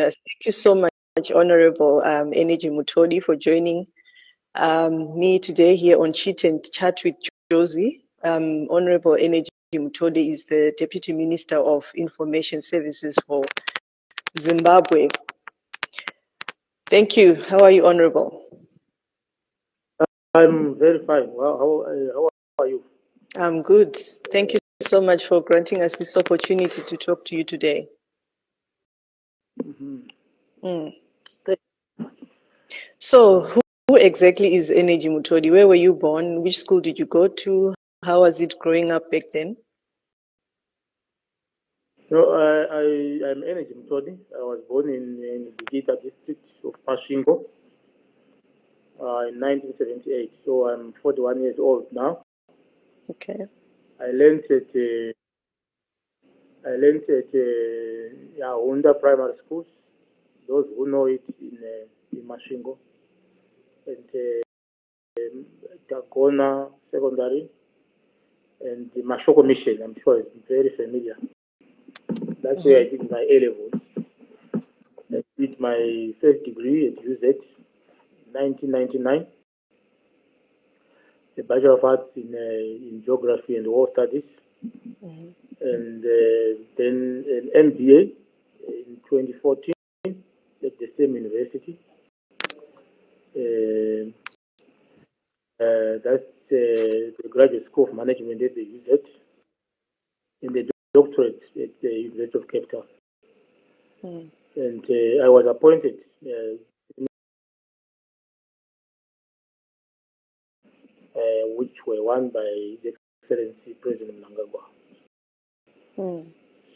us. Thank you so much, Honorable Energy Mutodi, for joining me today here on Cheat and Chat with Josey. Honorable Energy Mutodi is the Deputy Minister of Information Services for Zimbabwe. Thank you. How are you, Honorable? I'm very fine. How are you? I'm good. Thank you so much for granting us this opportunity to talk to you today. So, who exactly is Energy Mutodi? Where were you born? Which school did you go to? How was it growing up back then? No, I'm Energy Mutodi. I was born in the Gita district of Pashingo in 1978. So I'm 41 years old now. Okay. I learned at Honda Primary Schools. Those who know it in Mashingo, and Tagona Secondary, and the Mashoko Mission. I'm sure it's very familiar. That's where I did my A levels. I did my first degree at UZ in 1999. A Bachelor of Arts in Geography and War Studies, and then an MBA in 2014 at the same university. That's the Graduate School of Management at the UZ, and the doctorate at the University of Cape Town. And I was appointed which were won by His Excellency President Mnangagwa.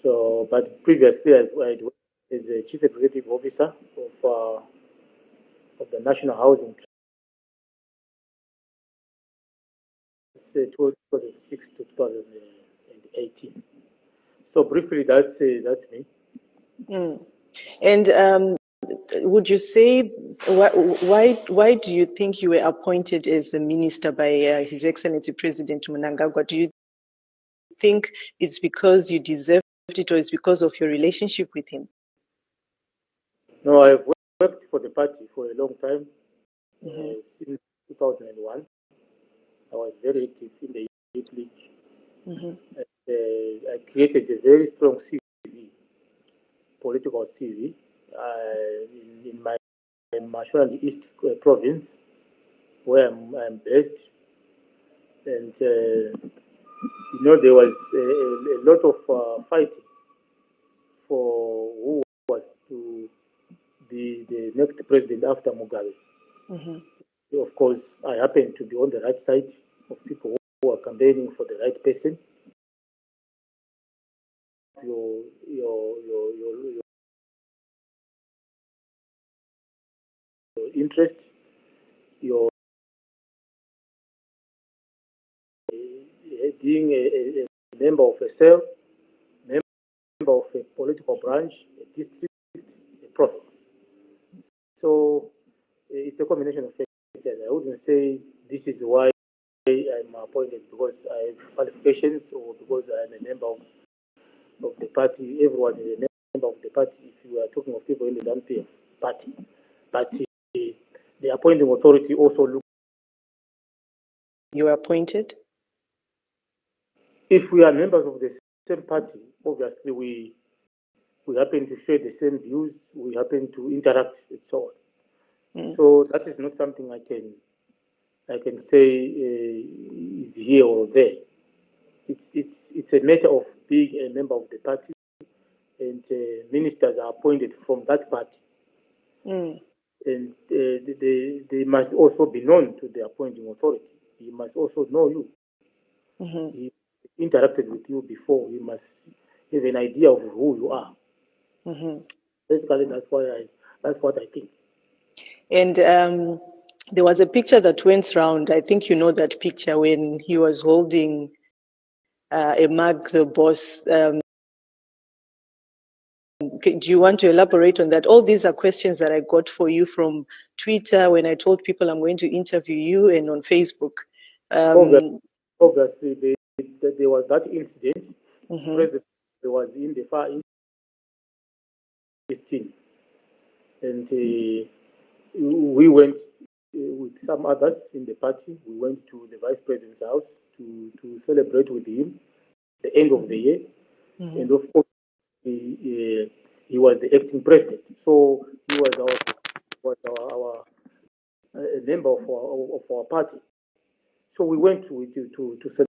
So, but previously I worked as a Chief Executive Officer of the National Housing 2006 to 2018. So briefly, that's me. And would you say why do you think you were appointed as the minister by His Excellency President Mnangagwa? Do you think it's because you deserved it, or it's because of your relationship with him? No, I've worked for the party for a long time. Since 2001, I was very active in the Youth League. I created a very strong CV, political CV, in my Mashonaland East province, where I'm based. And there was a lot of fighting for who was to be the next president after Mugabe. Of course, I happened to be on the right side of people who are campaigning for the right person. Your interest, your being a member of a cell, member of a political branch, a district, a province. So it's a combination of factors. I wouldn't say this is why I'm appointed because I have qualifications or because I'm a member of the party. Everyone is a member of the party if you are talking of people in the ZANU-PF party. But the appointing authority also looks. You were appointed? If we are members of the same party, obviously we happen to share the same views, we happen to interact and so on. So that is not something I can say is here or there. It's a matter of being a member of the party, and ministers are appointed from that party. And they must also be known to the appointing authority. He must also know you. He interacted with you before. He must have an idea of who you are. Basically, that's what I think. And there was a picture that went around. I think you know that picture when he was holding a mug, the boss. Do you want to elaborate on that? All these are questions that I got for you from Twitter when I told people I'm going to interview you, and on Facebook. Obviously, there was that incident. President was in the Far East team. And we went with some others in the party. We went to the vice president's house to celebrate with him the end of the year. And of course, he was the acting president. So he was our a member of our party. So we went to celebrate.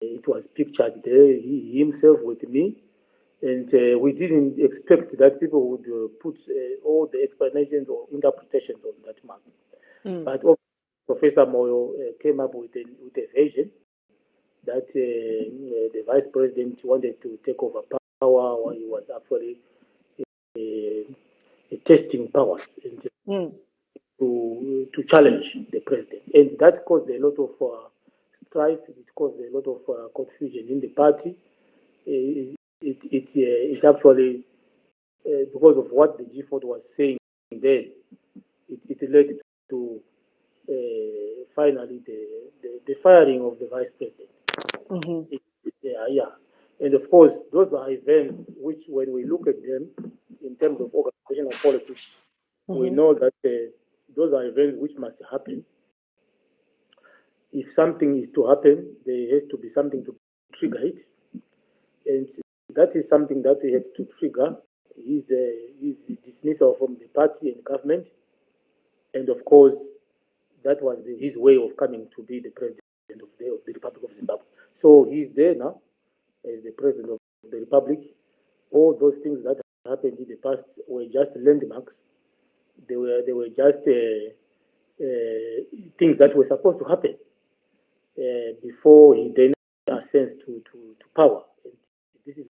It was pictured there, he himself with me. And we didn't expect that people would put all the explanations or interpretations on that map. But Professor Moyo came up with a version that the vice president wanted to take over power, or he was actually testing powers and to challenge the president. And that caused a lot of strife, it caused a lot of confusion in the party. It actually, because of what the G4 was saying then, it led to finally the firing of the vice president. Yeah. And of course, those are events which, when we look at them in terms of organizational politics, we know that those are events which must happen. If something is to happen, there has to be something to trigger it. And that is something that we had to trigger his dismissal from the party and government. And of course, that was his way of coming to be the president of the Republic of Zimbabwe. So he's there now as the president of the Republic. All those things that happened in the past were just landmarks. They were just things that were supposed to happen before he then ascends to power. This is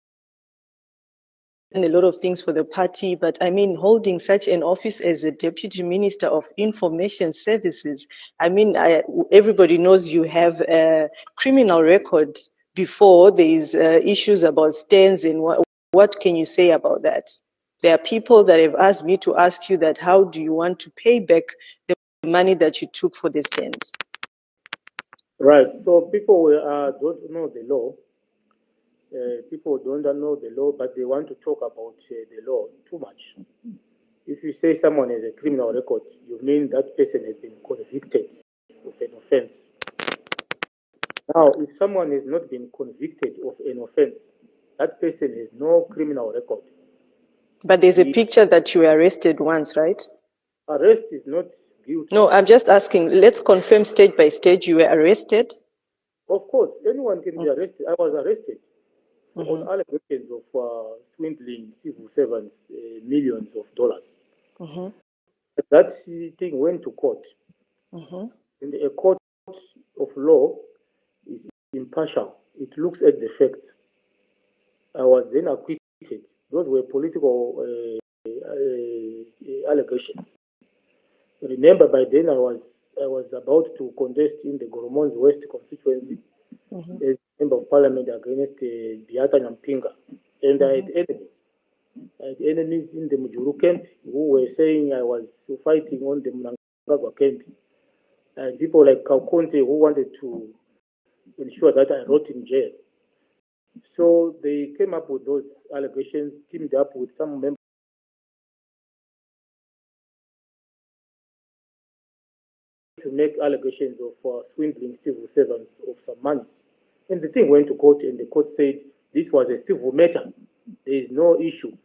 a lot of things for the party, but I mean, holding such an office as a Deputy Minister of Information Services, I mean, everybody knows you have a criminal record before these issues about stands, and what can you say about that? There are people that have asked me to ask you that, how do you want to pay back the money that you took for the stands? Right. So people don't know the law. People don't know the law, but they want to talk about the law too much. If you say someone has a criminal record, you mean that person has been convicted of an offense. Now, if someone has not been convicted of an offense, that person has no criminal record. But there's a picture that you were arrested once, right? Arrest is not guilt. No, I'm just asking, let's confirm stage by stage you were arrested. Of course, anyone can be arrested. I was arrested on allegations of swindling civil servants millions of dollars. That thing went to court. And a court of law is impartial. It looks at the facts. I was then acquitted. Those were political allegations. Remember, by then I was about to contest in the Goromons West constituency as member of parliament against Beata Nyampinga. And I had enemies. I had enemies in the Mujuru camp who were saying I was fighting on the Mnangagwa camp. And people like Kaukonte who wanted to ensure that I rot in jail. So they came up with those allegations, teamed up with some members to make allegations of swindling civil servants of some money. And the thing went to court, and the court said this was a civil matter. There is no issue.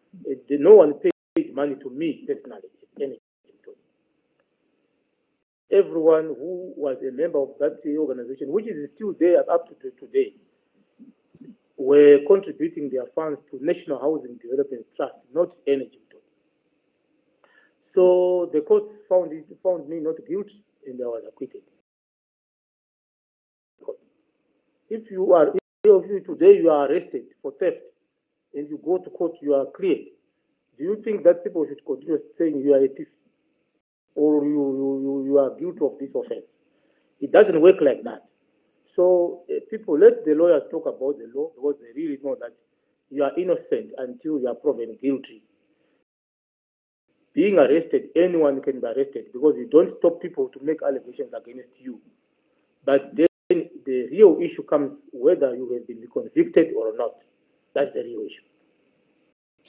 No one paid money to me personally. Everyone who was a member of that organization, which is still there up to today, were contributing their funds to National Housing Development Trust, not Energy. So the court found me not guilty, and I was acquitted. If today you are arrested for theft and you go to court, you are cleared, do you think that people should continue saying you are a thief or you are guilty of this offense? It doesn't work like that. So people, let the lawyers talk about the law, because they really know that you are innocent until you are proven guilty. Being arrested, anyone can be arrested, because you don't stop people to make allegations against you. But then the real issue comes whether you have been convicted or not. That's the real issue.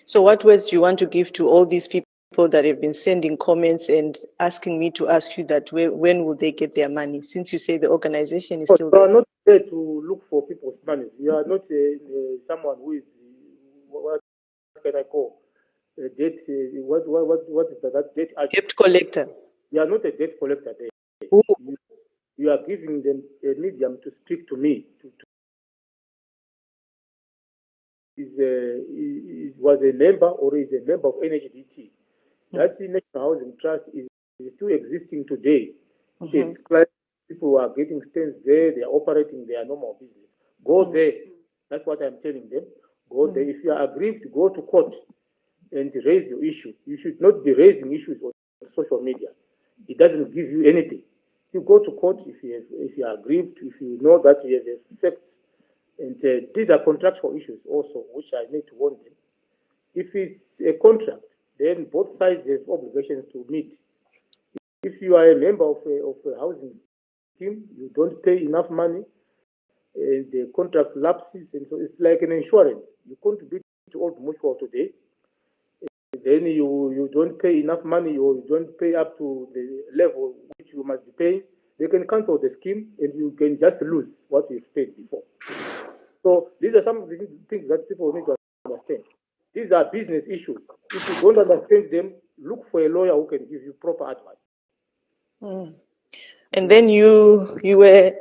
So what words do you want to give to all these people that have been sending comments and asking me to ask you that when will they get their money, since you say the organization is still You there? are not there to look for people's money. You are not someone who is, what can I call, a debt, what is that debt? Debt collector. You are not a debt collector there. Ooh. You are giving them a medium to speak to me, was a member or is a member of NHDT. That National Housing Trust is still existing today. It is people who are getting stands there, they are operating their normal business. Go there. That's what I'm telling them. Go there. If you are aggrieved, go to court and raise your issue. You should not be raising issues on social media. It doesn't give you anything. You go to court if you are aggrieved, if you know that you have effects. And these are contractual issues also, which I need to warn them. If it's a contract, then both sides have obligations to meet. If you are a member of a housing scheme, you don't pay enough money, the contract lapses, and so it's like an insurance. You contribute to Old Mutual today, then you don't pay enough money, or you don't pay up to the level which you must be paying. They can cancel the scheme, and you can just lose what you've paid before. So these are some of the things that people need to understand. These are business issues. If you don't understand them, look for a lawyer who can give you proper advice. And then you were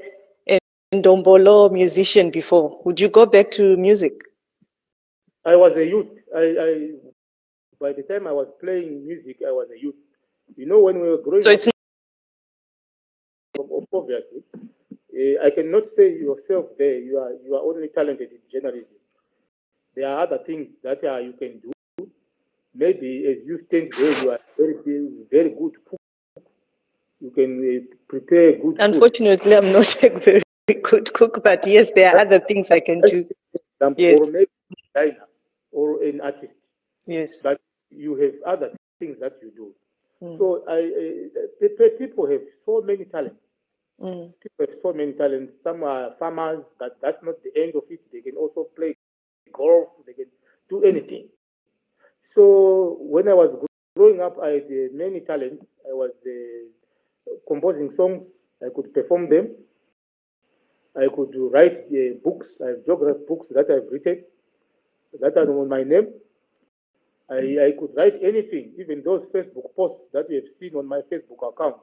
a Ndombolo musician before. Would you go back to music? I was a youth. By the time I was playing music, I was a youth. You know, when we were growing up, obviously, I cannot say yourself there. You are only talented in journalism. There are other things that you can do. Maybe as you stand there, you are very good cook. You can prepare good food. Unfortunately, I'm not a very good cook, but yes, there are other things I can do. Yes. Or maybe a designer or an artist. Yes. But you have other things that you do. So people have so many talents. People have so many talents. Some are farmers, but that's not the end of it. They can also play golf. They can do anything. So when I was growing up, I had many talents. I was composing songs. I could perform them. I could write books. I have geography books that I've written that are on my name. I could write anything, even those Facebook posts that you have seen on my Facebook account.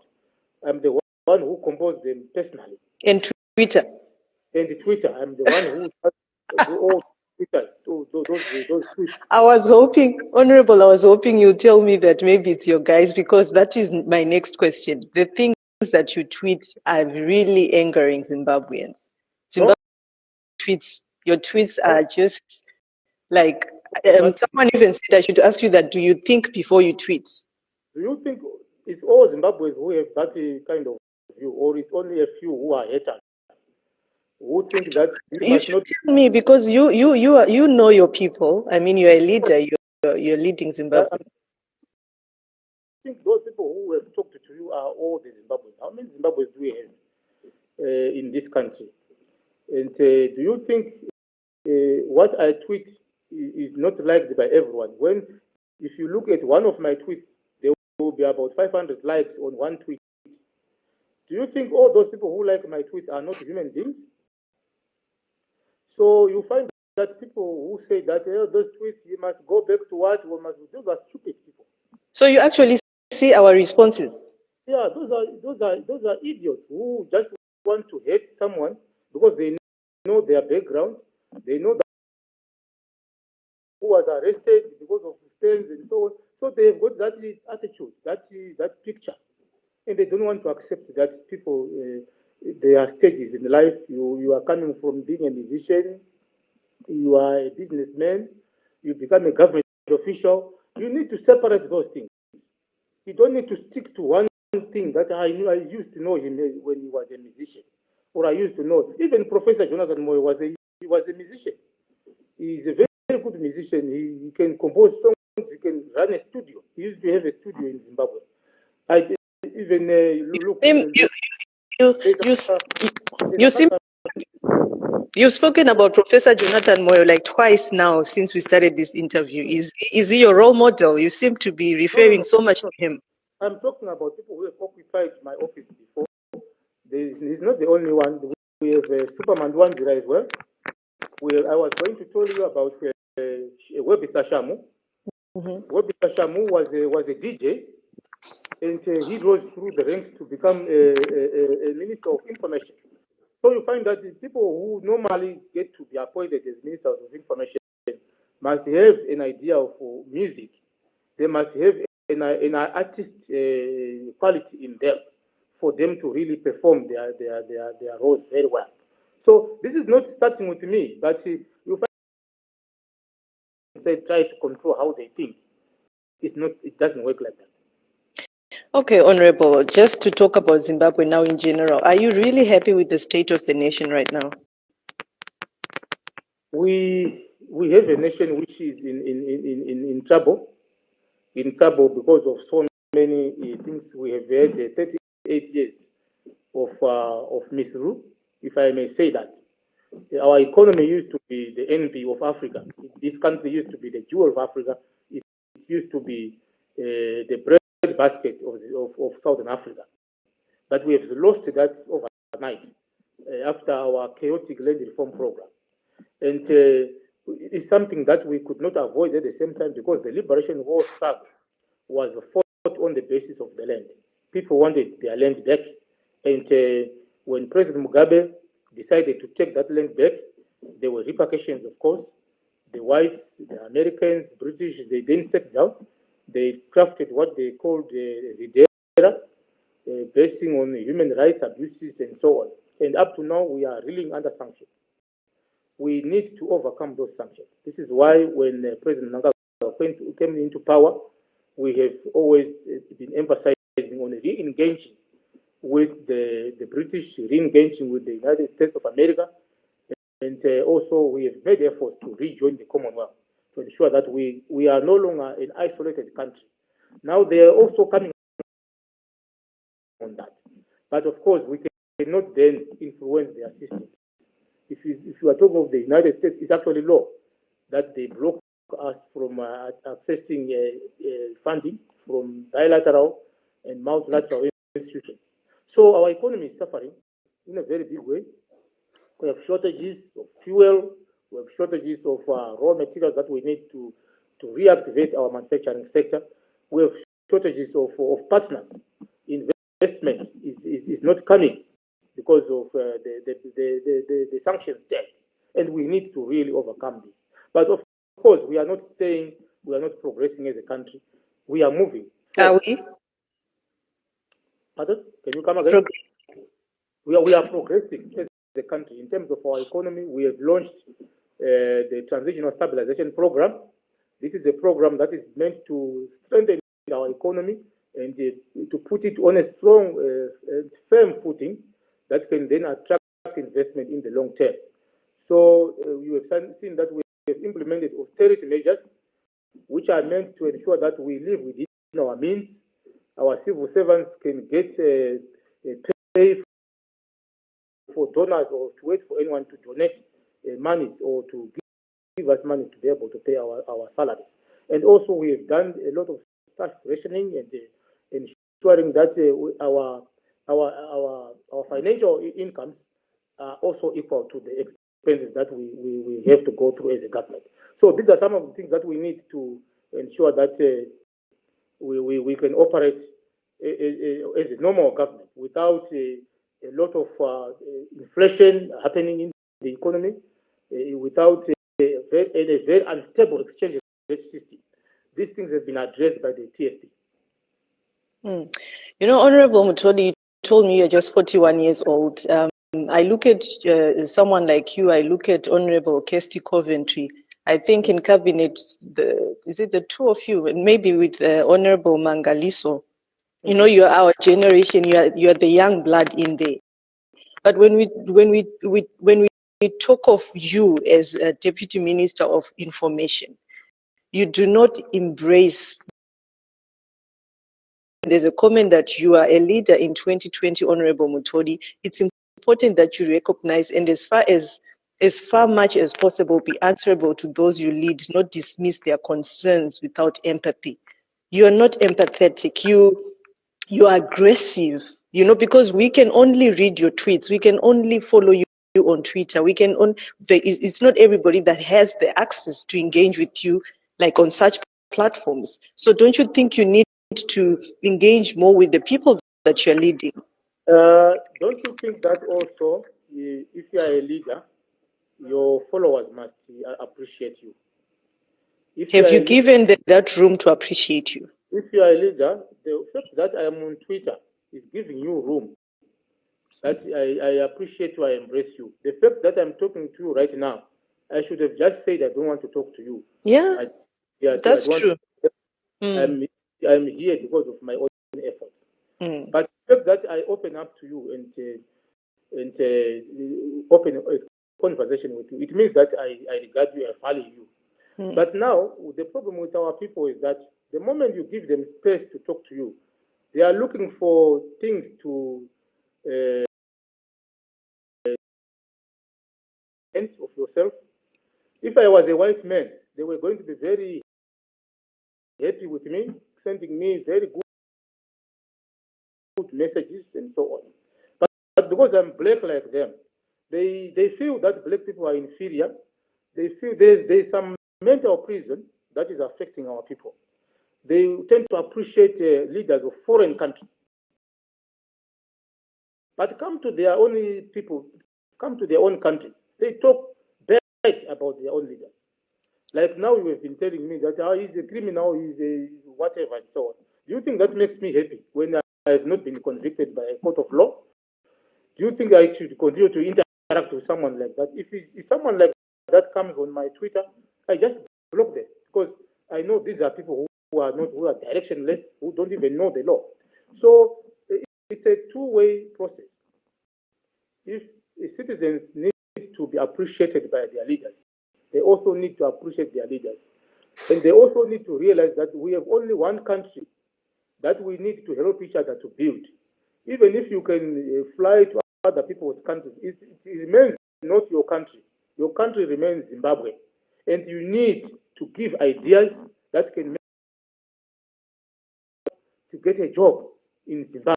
I'm the one who composed them personally. And Twitter. And Twitter, I'm the one who do all Twitter, those tweets. I was hoping you'd tell me that maybe it's your guys, because that is my next question. The things that you tweet are really angering Zimbabweans. Your tweets are just like, someone even said I should ask you that, do you think before you tweet? Do you think it's all Zimbabweans who have that kind of view, or it's only a few who are haters, who think that you should tell me, because you know your people. I mean, you're a leader. You're leading Zimbabwe. I think those people who have talked to you are all the Zimbabweans. How many Zimbabweans do we have in this country? And do you think what I tweet is not liked by everyone? If you look at one of my tweets, there will be about 500 likes on one tweet. Do you think all those people who like my tweets are not human beings? So you find that people who say that those tweets, you must go back to what, those are stupid people. So you actually see our responses? Yeah, those are idiots who just want to hate someone because they know their background, they know that who was arrested because of stains and so on. So they have got that attitude, that picture, and they don't want to accept that people. There are stages in life. You are coming from being a musician, you are a businessman, you become a government official. You need to separate those things. You don't need to stick to one thing that I knew. I used to know him when he was a musician, or I used to know even Professor Jonathan Moy was a musician. He's a very good musician. He can compose songs. He can run a studio. He used to have a studio in Zimbabwe. I even look. You've spoken about Professor Jonathan Moyo like twice now since we started this interview. Is he your role model? You seem to be referring so much to him. I'm talking about people who have occupied my office before. He's not the only one. We have Superman Wanzira as well. I was going to tell you about Webster Shamu. Webster Shamu was a DJ, and he rose through the ranks to become a minister of information. So you find that the people who normally get to be appointed as ministers of information must have an idea of music. They must have an artist quality in them for them to really perform their roles very well. So this is not starting with me, but you find they try to control how they think. It doesn't work like that. Okay, Honorable, just to talk about Zimbabwe now in general, are you really happy with the state of the nation right now? We have a nation which is in trouble, because of so many things. We have had 38 years of misrule, if I may say that. Our economy used to be the envy of Africa. This country used to be the jewel of Africa. It used to be the bread basket of Southern Africa. But we have lost that overnight after our chaotic land reform program. And it's something that we could not avoid at the same time, because the liberation war struggle was fought on the basis of the land. People wanted their land back. And when President Mugabe decided to take that land back, there were repercussions, of course. The whites, the Americans, British, they then sat down. They crafted what they called the Ridera, basing on human rights abuses and so on. And up to now, we are reeling under sanctions. We need to overcome those sanctions. This is why when President Mnangagwa came into power, we have always been emphasizing on re-engaging with the British, re-engaging with the United States of America, and also we have made efforts to rejoin the Commonwealth to ensure that we are no longer an isolated country. Now they are also coming on that. But of course, we cannot then influence their system. If you are talking of the United States, it's actually law that they block us from accessing funding from bilateral and multilateral institutions. So our economy is suffering in a very big way. We have shortages of fuel. We have shortages of raw materials that we need to reactivate our manufacturing sector. We have shortages of partners. Investment is not coming because of the sanctions there. And we need to really overcome this. But of course, we are not saying we are not progressing as a country. We are moving. Are we? Pardon? Can you come again? We are progressing as a country. In terms of our economy, we have launched the Transitional Stabilization Program. This is a program that is meant to strengthen our economy and to put it on a strong, firm footing that can then attract investment in the long term. So you have seen that we have implemented austerity measures, which are meant to ensure that we live within our means. Our civil servants can get pay for donors or to wait for anyone to donate money or to give us money to be able to pay our salaries. And also we have done a lot of staff rationing and ensuring that our financial incomes are also equal to the expenses that we have to go through as a government. So these are some of the things that we need to ensure that we can operate as a normal government without a lot of inflation happening in the economy, without a very unstable exchange rate system. These things have been addressed by the TSD. You know, Honorable Mutodi, you told me you're just 41 years old. I look at someone like you, I look at Honorable Kesti Coventry. I think in cabinet, is it the two of you, and maybe with Honorable Mangaliso? You know, you're our generation. You're the young blood in there. But when we talk of you as a Deputy Minister of Information, you do not embrace. There's a comment that you are a leader in 2020, Honorable Mutodi. It's important that you recognize, and as far as as far much as possible, be answerable to those you lead, not dismiss their concerns without empathy. You are not empathetic. You are aggressive, because we can only read your tweets. We can only follow you on Twitter. It's not everybody that has the access to engage with you like on such platforms. So don't you think you need to engage more with the people that you're leading? Don't you think that also, if you are a leader, your followers must appreciate you? If you Have are you a leader, given that room to appreciate you? if you are a leader, the fact that I am on Twitter is giving you room. That I appreciate you, I embrace you. The fact that I'm talking to you right now, I should have just said I don't want to talk to you. Yeah, I that's don't want. true. I'm here because of my own efforts. But the fact that I open up to you and open a conversation with you, it means that I regard you, I value you. But now the problem with our people is that the moment you give them space to talk to you, they are looking for things to of yourself. If I was a white man, they were going to be very happy with me, sending me very good messages and so on. But because I'm black like them, they feel that black people are inferior. They feel there's some mental prison that is affecting our people. They tend to appreciate leaders of foreign countries. But come to their own people, come to their own country, they talk bad about their own leaders. Like now you have been telling me that he's a criminal, he's a whatever and so on. Do you think that makes me happy when I have not been convicted by a court of law? Do you think I should continue to interact with someone like that? If someone like that comes on my Twitter, I just block them because I know these are people who are directionless, who don't even know the law. So it's a two-way process. If citizens need to be appreciated by their leaders, they also need to appreciate their leaders. And they also need to realize that we have only one country that we need to help each other to build. Even if you can fly to other people's countries, it remains not your country. Your country remains Zimbabwe. And you need to give ideas that can make to get a job in Zimbabwe.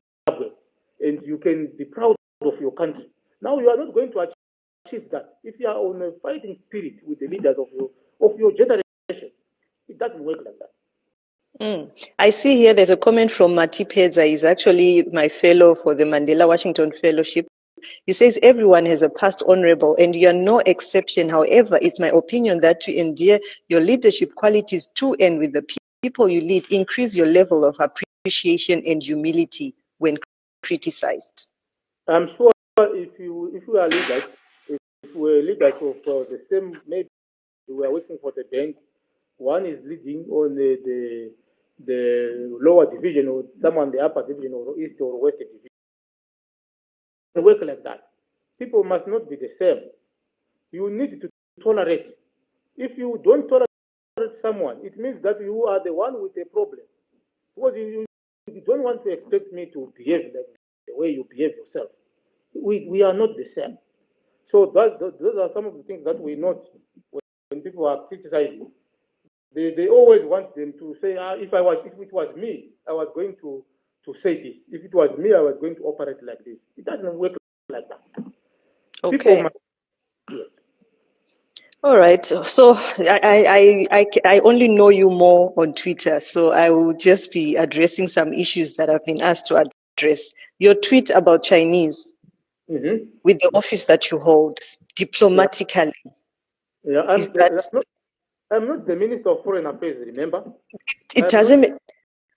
And you can be proud of your country. Now you are not going to achieve that if you are on a fighting spirit with the leaders of your generation. It doesn't work like that. I see here there's a comment from Mati Pedza. He's actually my fellow for the Mandela Washington Fellowship. He says, everyone has a past honorable and you're no exception. However, it's my opinion that to endear your leadership qualities to and with the people you lead, increase your level of appreciation and humility when criticized. I'm sure if we are leaders, if we're leaders of the same, maybe we are working for the bank, one is leading on the lower division or someone the upper division or east or west division. Work like that. People must not be the same. You need to tolerate. If you don't tolerate someone, it means that you are the one with a problem. Because you don't want to expect me to behave like the way you behave yourself. We are not the same. So those are some of the things that we note when people are criticizing. They always want them to say, if it was me, I was going to say this. If it was me, I was going to operate like this. It doesn't work like that. People Okay. must, yes. All right. So I only know you more on Twitter, so I will just be addressing some issues that I've been asked to address. Your tweet about Chinese with the office that you hold Yeah, diplomatically, yeah. is that I'm not the Minister of Foreign Affairs, remember? it I'm not, doesn't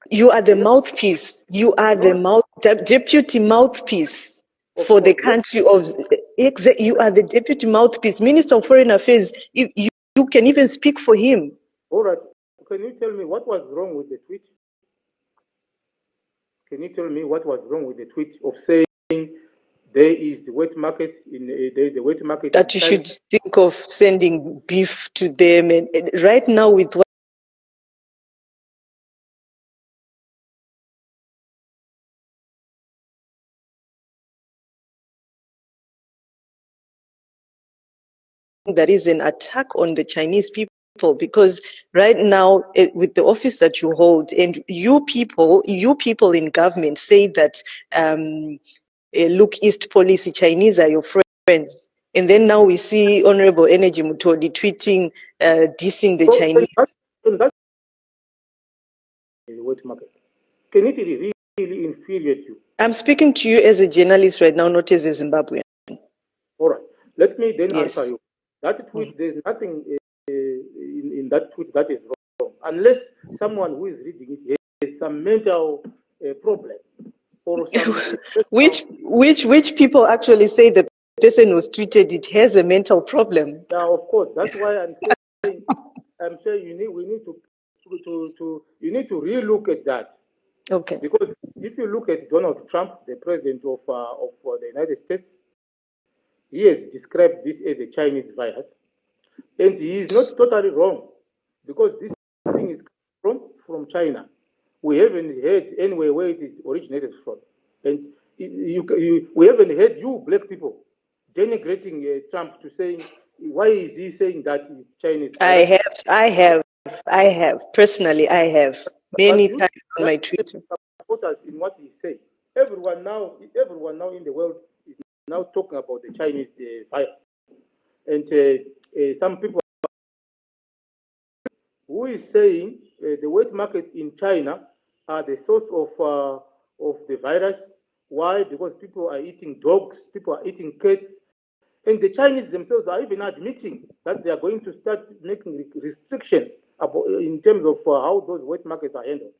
you are the yeah, mouthpiece. You are the no, deputy mouthpiece of for the course. country of you are the deputy mouthpiece. Minister of Foreign Affairs, you can even speak for him. All right. Can you tell me what was wrong with the tweet? Can you tell me what was wrong with the tweet of saying there is wet market there is a wet market in That you China? should think of sending beef to them. And right now, with that is an attack on the Chinese people, because right now with the office that you hold, and you people in government say that look East policy, Chinese are your friends. And then now we see Honorable Energy Mutodi tweeting, dissing the Chinese. That's the wet market. Can it really infuriate you? I'm speaking to you as a journalist right now, not as a Zimbabwean. All right. Let me then answer you. That tweet, there's nothing in that tweet that is wrong, unless someone who is reading it has some mental problem or some which people actually say the person who's tweeted it has a mental problem. Yeah, of course. That's why I'm saying we need to you need to relook at that. Okay. Because if you look at Donald Trump, the president of the United States, he has described this as a Chinese virus, and he is not totally wrong, because this thing is from China. We haven't heard anywhere where it is originated from, and we haven't heard you black people denigrating Trump to saying, why is he saying that it's Chinese virus? I have personally, I have many times on my Twitter. Supporters in what he said. Everyone now in the world is now talking about the Chinese virus, and some people who is saying the wet markets in China are the source of the virus. Why? Because people are eating dogs, people are eating cats, and the Chinese themselves are even admitting that they are going to start making restrictions in terms of how those wet markets are handled.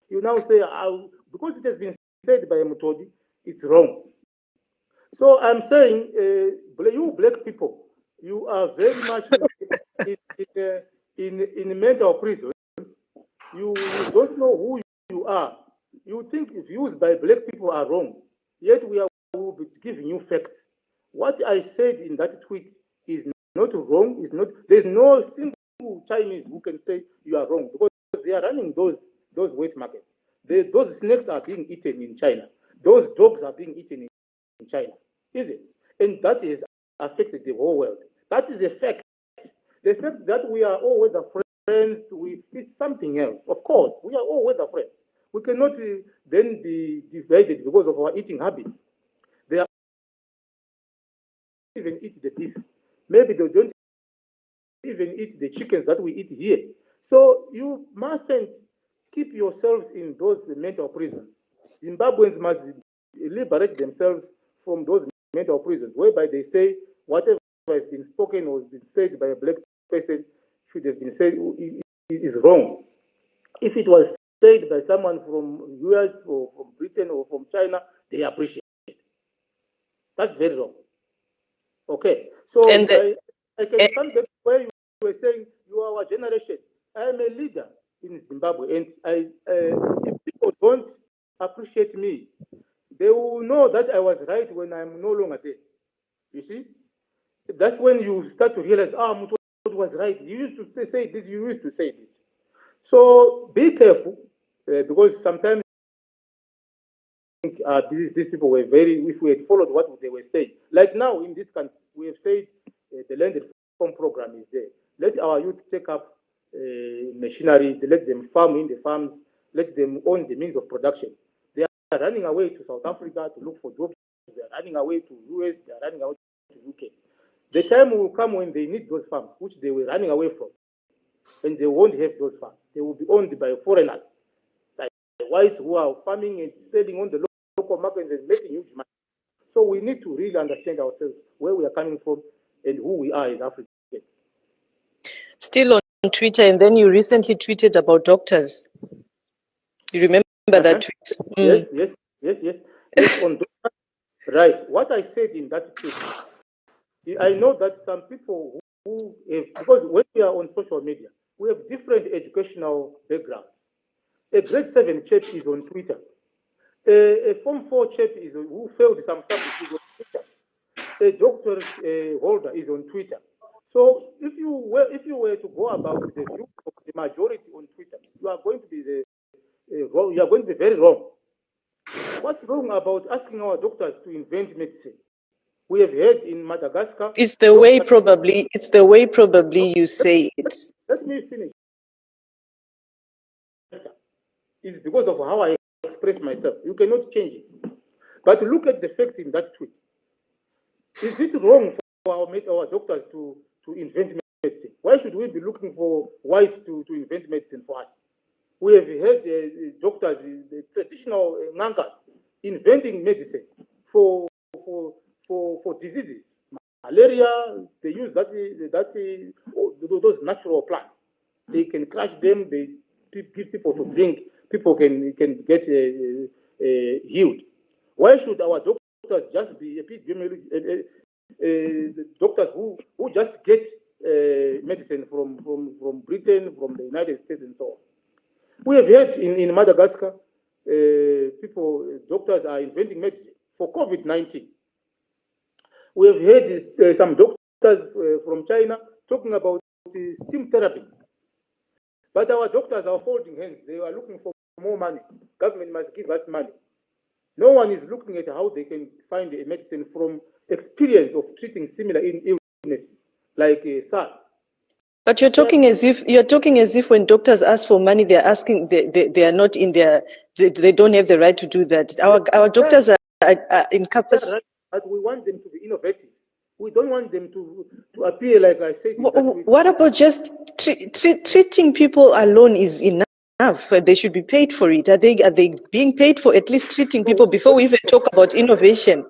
You now say, because it has been said by Mutodi, it's wrong. So I'm saying, you black people, you are very much in mental prisons. You don't know who you are. You think views by black people are wrong, yet we will be giving you facts. What I said in that tweet is not wrong. Is not. There's no single Chinese who can say you are wrong, because they are running those wet markets. Those snakes are being eaten in China. Those dogs are being eaten in China, is it? And that is affected the whole world. That is a fact. The fact that we are all weather friends, it's something else. Of course, we are all weather friends. We cannot then be divided because of our eating habits. They are even eat the beef. Maybe they don't even eat the chickens that we eat here. So you mustn't keep yourselves in those mental prisons. Zimbabweans must liberate themselves from those mental prisons, whereby they say whatever has been spoken or been said by a black person should have been said is wrong. If it was said by someone from US or from Britain or from China, they appreciate it. That's very wrong. Okay, so I can come back where you were saying you are our generation. I am a leader in Zimbabwe, and if people don't appreciate me, they will know that I was right when I'm no longer there. You see, that's when you start to realize, Mutodi was right. You used to say this. You used to say this. So be careful, because sometimes these people were if we had followed what they were saying. Like now in this country, we have said the land reform program is there. Let our youth take up machinery, let them farm in the farms, let them own the means of production. They are running away to South Africa to look for jobs. They are running away to US. They are running away to UK. The time will come when they need those farms, which they were running away from, and they won't have those farms. They will be owned by foreigners, like the whites who are farming and selling on the local markets and making huge money. So we need to really understand ourselves, where we are coming from and who we are as Africans. Still on Twitter, and then you recently tweeted about doctors. You remember that tweet? Yes, on doctors. Right. What I said in that tweet, I know that some people who have, because when we are on social media, we have different educational backgrounds. A grade 7 chap is on Twitter. A Form 4 chap who failed some subjects is on Twitter. A doctorate holder is on Twitter. So if you were to go about the view of the majority on Twitter, you are going to be wrong. You are going to be very wrong. What's wrong about asking our doctors to invent medicine? We have heard in Madagascar. It's the way probably you say it. Let me finish. It's because of how I express myself. You cannot change it. But look at the fact in that tweet. Is it wrong for our doctors to invent medicine? Why should we be looking for whites to invent medicine for us? We have heard doctors, the traditional Ngangas, inventing medicine for diseases. Malaria, they use those natural plants. They can crush them, they give people to drink, people can get healed. Why should our doctors just be doctors who just get medicine from Britain, from the United States, and so on? We have heard in Madagascar, doctors are inventing medicine for COVID-19. We have heard some doctors from China talking about steam therapy. But our doctors are folding hands. They are looking for more money. Government must give us money. No one is looking at how they can find a medicine from experience of treating similar illnesses like SARS. But you're talking as if when doctors ask for money, they're asking they are not in their they don't have the right to do that. Our doctors are in capacity. But we want them to be innovative. We don't want them to appear like I said. What about just treating people alone is enough? They should be paid for it. Are they being paid for at least treating people before we even talk about innovation?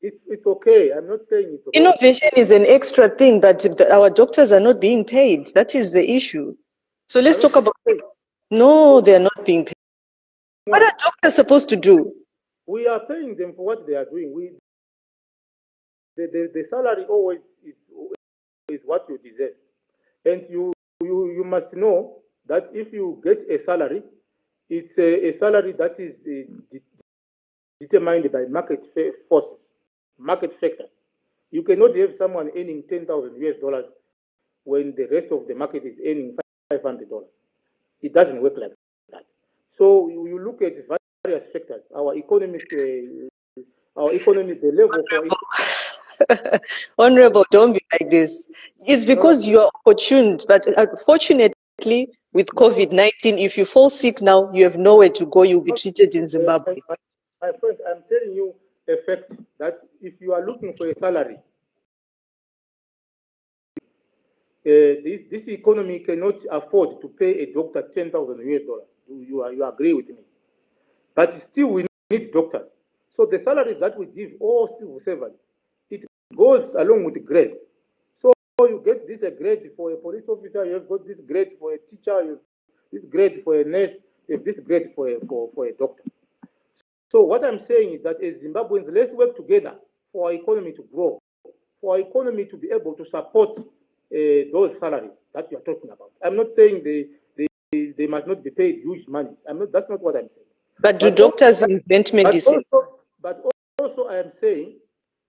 It's okay. I'm not saying it's okay. Innovation is an extra thing, but our doctors are not being paid. That is the issue. So let's talk about it. No, they're not being paid. What are doctors supposed to do? We are paying them for what they are doing. The salary always is what you deserve. And you must know that if you get a salary, it's a salary that is determined by market forces, market factors. You cannot have someone earning $10,000 when the rest of the market is earning $500. It doesn't work like that. So you look at various factors. Our economy, the level for Honorable, don't be like this. It's because you are opportuned, but unfortunately, with COVID-19, if you fall sick now, you have nowhere to go. You'll be treated in Zimbabwe. My friend, I'm telling you a fact that if you are looking for a salary, this economy cannot afford to pay a doctor $10,000. You agree with me? But still, we need doctors. So the salaries that we give all civil servants, it goes along with the grades. So you get this grade for a police officer, you have got this grade for a teacher, you have this grade for a nurse, you have this grade for a doctor. So what I'm saying is that as Zimbabweans, let's work together for our economy to grow, for our economy to be able to support those salaries that you are talking about. I'm not saying they must not be paid huge money. That's not what I'm saying. But do doctors invent medicine? But also I am saying,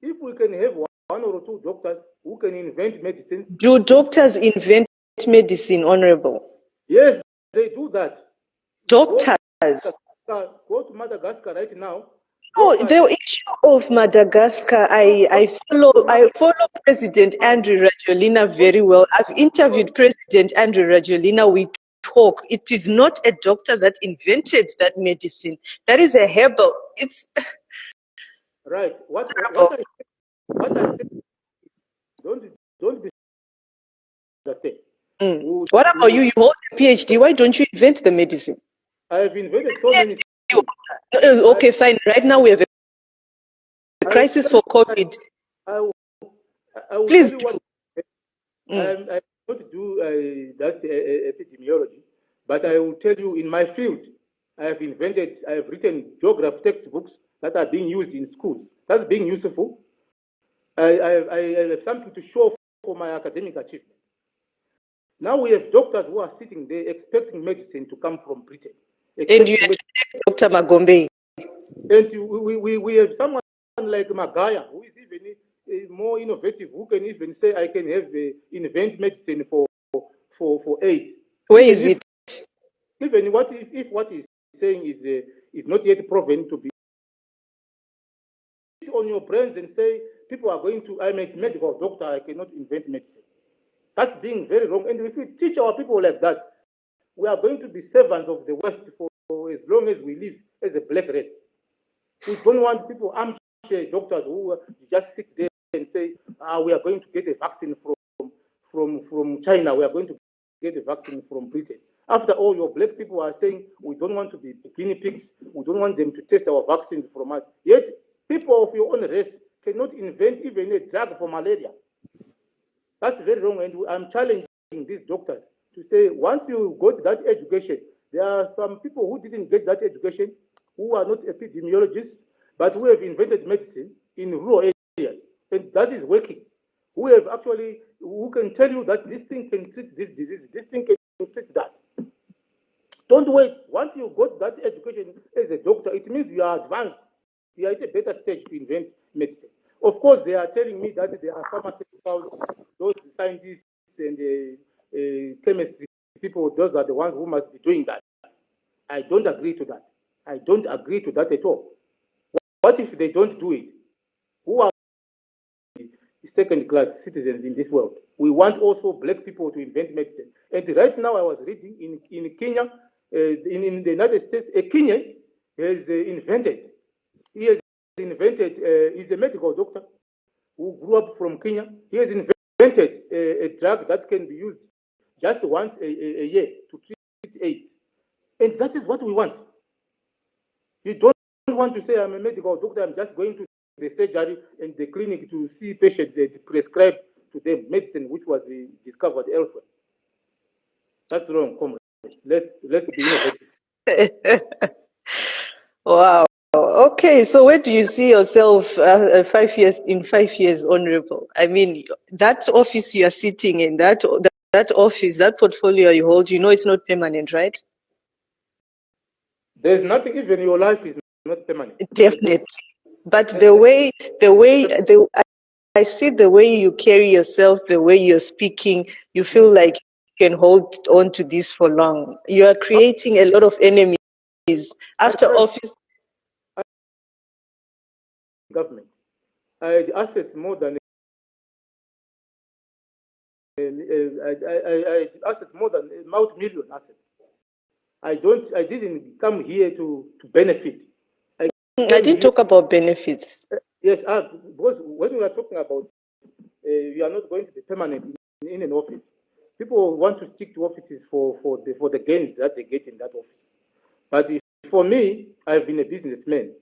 if we can have one or two doctors who can invent medicines. Do doctors invent medicine, Honorable? Yes, they do that. Doctors? Go to Madagascar right now. Oh, the issue of Madagascar, I follow President Andry Rajoelina very well. I've interviewed President Andry Rajoelina. We talk. It is not a doctor that invented that medicine. That is a herbal. It's right. What I said, don't be understand. What about you? You hold a PhD. Why don't you invent the medicine? I have invented so many. Okay, fine. Right now we have a crisis for COVID. I will Please tell you what. I don't do that's epidemiology, but I will tell you in my field, I have written geography textbooks that are being used in schools. That's being useful. I have something to show for my academic achievement. Now we have doctors who are sitting there expecting medicine to come from Britain. And you have Dr. Magombe. And we have someone like Magaya, who is even more innovative, who can even say, I can invent medicine for AIDS. Where is it? Even if what he's saying is not yet proven to be on your brains and say people are going to, I'm a medical doctor, I cannot invent medicine. That's being very wrong. And if we teach our people like that, we are going to be servants of the West for as long as we live as a black race. We don't want people, armchair doctors who just sit there and say, we are going to get a vaccine from China, we are going to get a vaccine from Britain. After all, your black people are saying, we don't want to be guinea pigs, we don't want them to test our vaccines from us. Yet, people of your own race cannot invent even a drug for malaria. That's very wrong, and I'm challenging these doctors to say, once you got that education, there are some people who didn't get that education, who are not epidemiologists, but who have invented medicine in rural areas, and that is working. Who can tell you that this thing can treat this disease, this thing can treat that. Don't wait. Once you got that education as a doctor, it means you are advanced. You are at a better stage to invent medicine. Of course, they are telling me that there are pharmaceuticals, those scientists and chemistry people, those are the ones who must be doing that. I don't agree to that. I don't agree to that at all. What if they don't do it? Who are second-class citizens in this world? We want also black people to invent medicine. And right now I was reading in Kenya, in the United States, a Kenyan has invented, he's a medical doctor who grew up from Kenya. He has invented a drug that can be used just once a year to treat AIDS. And that is what we want. You don't want to say, I'm a medical doctor, I'm just going to the surgery and the clinic to see patients that prescribe to them medicine which was discovered elsewhere. That's wrong, comrade. Let's be innovative. Wow. Okay, so where do you see yourself 5 years, in 5 years, Honorable? I mean, that office you are sitting in, that office, that portfolio you hold, you know it's not permanent, right? There's nothing, even your life is not permanent. Definitely. But I see the way you carry yourself, the way you're speaking, you feel like you can hold on to this for long. You are creating a lot of enemies after office. Government. I had assets more than I had assets more than multi-million assets. I didn't come here to benefit. I didn't talk about benefits. Yes, because when we are talking about you are not going to be permanent in an office. People want to stick to offices for the gains that they get in that office. But for me, I've been a businessman.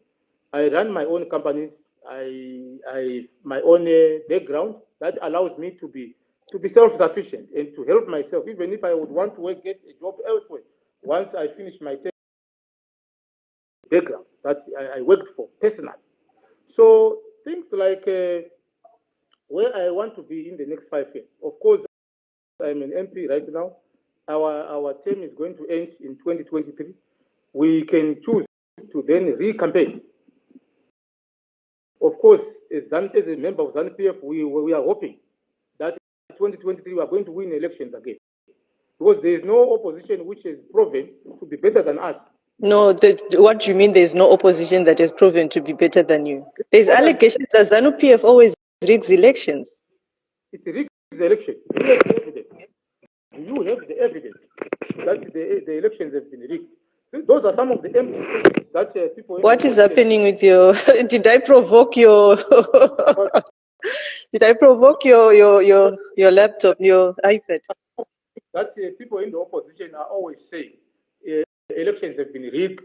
I run my own companies. My own background that allows me to be self-sufficient and to help myself, even if I would want to get a job elsewhere. Once I finish my background that I worked for personally. So things like where I want to be in the next 5 years. Of course, I'm an MP right now. Our term is going to end in 2023. We can choose to then re-campaign. Of course, as a member of ZANU-PF, we are hoping that in 2023 we are going to win elections again. Because there is no opposition which is proven to be better than us. No, what do you mean there's no opposition that is proven to be better than you? There's allegations that ZANU-PF always rigs elections. It rigs the election. You have the evidence. You have the evidence that the elections have been rigged. Those are some of the empty that people. What is happening with your? Did I provoke your? Did I provoke your laptop, your iPad? That people in the opposition are always saying elections have been rigged.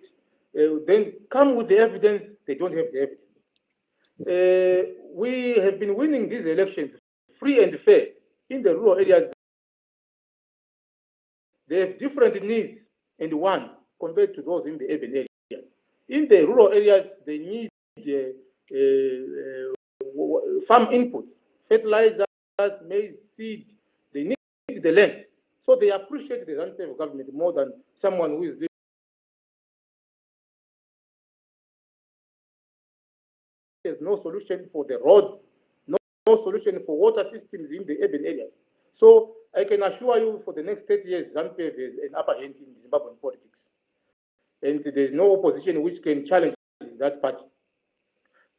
Then come with the evidence. They don't have the evidence. We have been winning these elections free and fair in the rural areas. They have different needs and wants compared to those in the urban areas. In the rural areas, they need farm inputs, fertilizers, maize, seed. They need the land. So they appreciate the ZANU-PF government more than someone who is living. There's no solution for the roads, no solution for water systems in the urban areas. So I can assure you for the next 30 years, ZANU-PF is an upper hand in Zimbabwean politics. And there's no opposition which can challenge that party.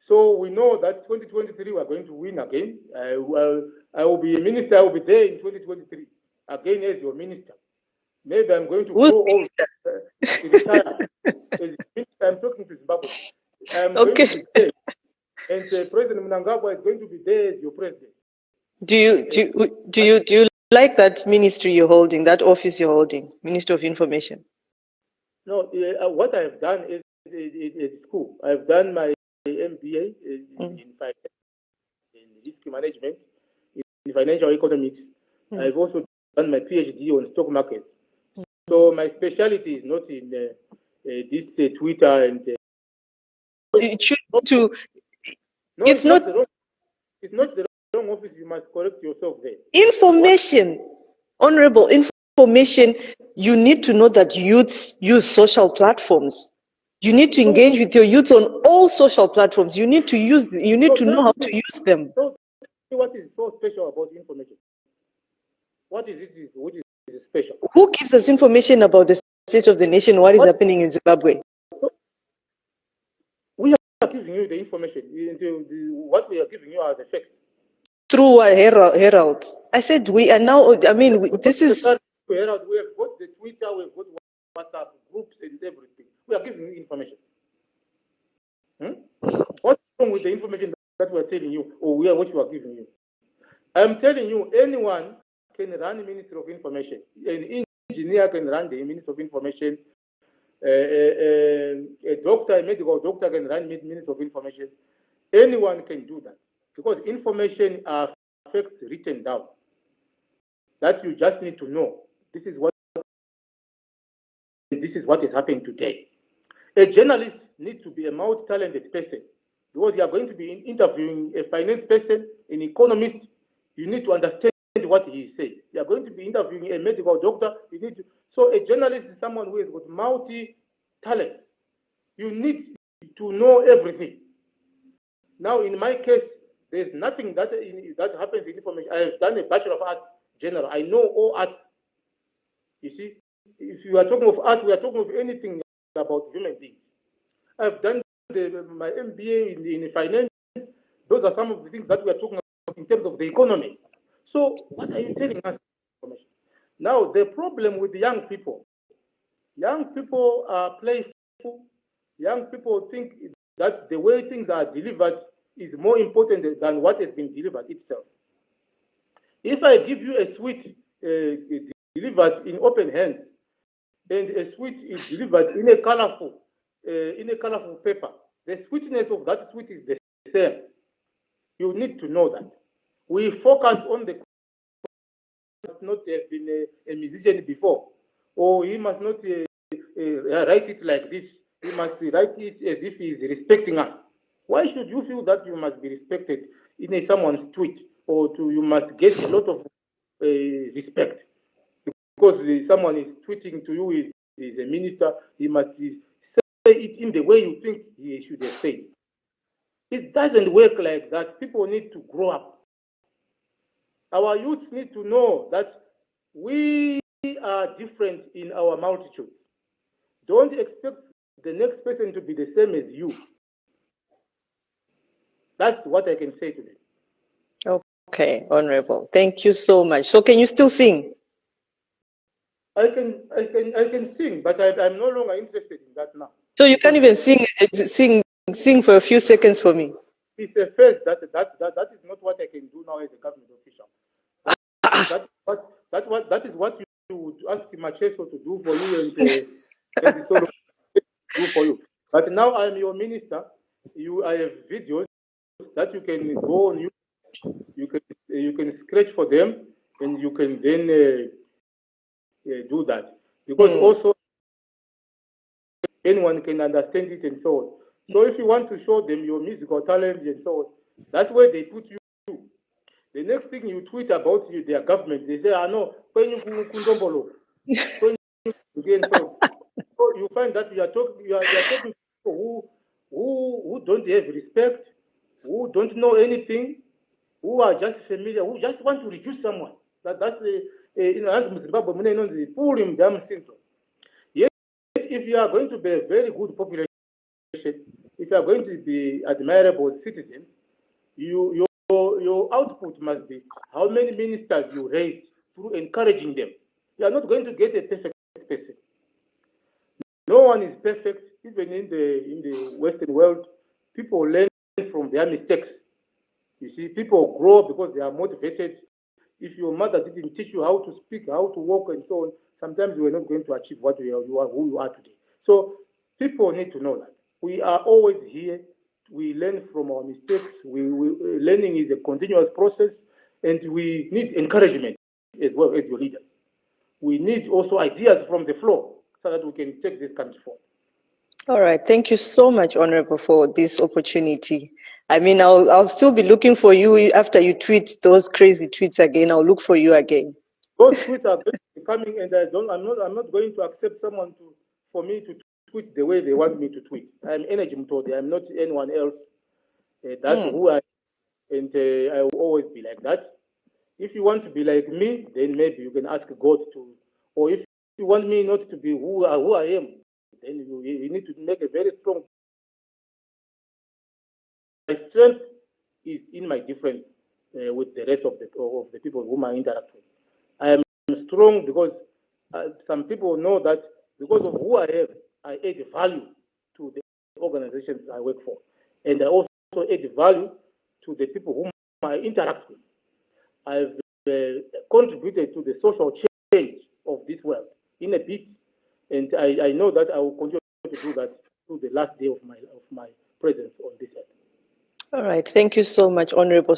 So we know that 2023 we are going to win again. I will be a minister. I will be there in 2023 again as your minister. Maybe I'm going to grow old, retire. As minister, I'm talking to Zimbabwe. I'm going to be there, and President Mnangagwa is going to be there as your president. Do you like that ministry you're holding, that office you're holding, Minister of Information? No, what I've done is at school. I've done my MBA in finance, in risk management, in financial economics. I've also done my PhD on stock markets. So my specialty is not in this Twitter and. It's not the wrong office. You must correct yourself there. Information, honorable information. You need to know that youths use social platforms. You need to engage with your youth on all social platforms. You need to use. You need to know how to use them. So, what is so special about information? What is it? Which is special? Who gives us information about the state of the nation? What is happening in Zimbabwe? We are giving you the information. What we are giving you are the facts. Through Herald. I said we are now. I mean, this is. Herald. We have got the Twitter. We have got WhatsApp groups and everything. We are giving you information. What's wrong with the information that we are telling you, or what you are giving you? I'm telling you, anyone can run the Ministry of Information. An engineer can run the Ministry of Information. A doctor, a medical doctor can run the Ministry of Information. Anyone can do that because information are facts written down that you just need to know. This is what is happening today. A journalist needs to be a multi-talented person because you are going to be interviewing a finance person, an economist. You need to understand what he said. You are going to be interviewing a medical doctor. You need to. So a journalist is someone who has got multi-talent. You need to know everything. Now, in my case, there's nothing that happens in information. I have done a Bachelor of Arts General. I know all arts. You see, if you are talking of arts, we are talking of anything about human beings. I've done my MBA in finance. Those are some of the things that we are talking about in terms of the economy. So what are you telling us? Now, the problem with the young people are playful. Young people think that the way things are delivered is more important than what has been delivered itself. If I give you a sweet delivered in open hands, and a sweet is delivered in a colorful paper, the sweetness of that sweet is the same. You need to know that. We focus on the must not have been a musician before, or he must not write it like this. He must write it as if he is respecting us. Why should you feel that you must be respected in someone's tweet, or you must get a lot of respect because someone is tweeting to you is a minister? He must say it in the way you think he should have said. It doesn't work like that. People need to grow up. Our youths need to know that we are different in our multitudes. Don't expect the next person to be the same as you. That's what I can say today. Okay, Honorable. Thank you so much. So can you still sing? I can sing, but I'm no longer interested in that now. So you can't even sing for a few seconds for me. It's a first that is not what I can do now as a government official. That is what you would ask Macheso to do for you and sort of do for you. But now I'm your minister. I have videos that you can go on. You can scratch for them, and you can then do that because also anyone can understand it and so on. So if you want to show them your musical talent and so on, that's where they put you. The next thing you tweet about their government, they say, no, again, so you find that you are talking to people who don't have respect, who don't know anything, who are just familiar, who just want to reduce someone. That's the pull him down syndrome. Yes, if you are going to be a very good population, if you are going to be admirable citizens, your output must be how many ministers you raised through encouraging them. You are not going to get a perfect person. No one is perfect. Even in the Western world, people learn from their mistakes. You see, people grow because they are motivated. If your mother didn't teach you how to speak, how to walk, and so on, sometimes you are not going to achieve what you are, who you are today. So people need to know that we are always here. We learn from our mistakes. Learning is a continuous process, and we need encouragement as well as your leaders. We need also ideas from the floor so that we can take this country forward. All right. Thank you so much, Honorable, for this opportunity. I mean, I'll still be looking for you after you tweet those crazy tweets again. I'll look for you again. Those tweets are coming, and I'm not going to accept someone for me to tweet the way they want me to tweet. I'm Energy Mutodi. I'm not anyone else. That's who I am, and I will always be like that. If you want to be like me, then maybe you can ask God to, or if you want me not to be who I am, then you need to make a very strong. My strength is in my difference with the rest of the people whom I interact with. I am strong because some people know that because of who I am, I add value to the organizations I work for. And I also add value to the people whom I interact with. I've contributed to the social change of this world in a bit. And I know that I will continue to do that to the last day of my presence on this earth. All right. Thank you so much, Honorable.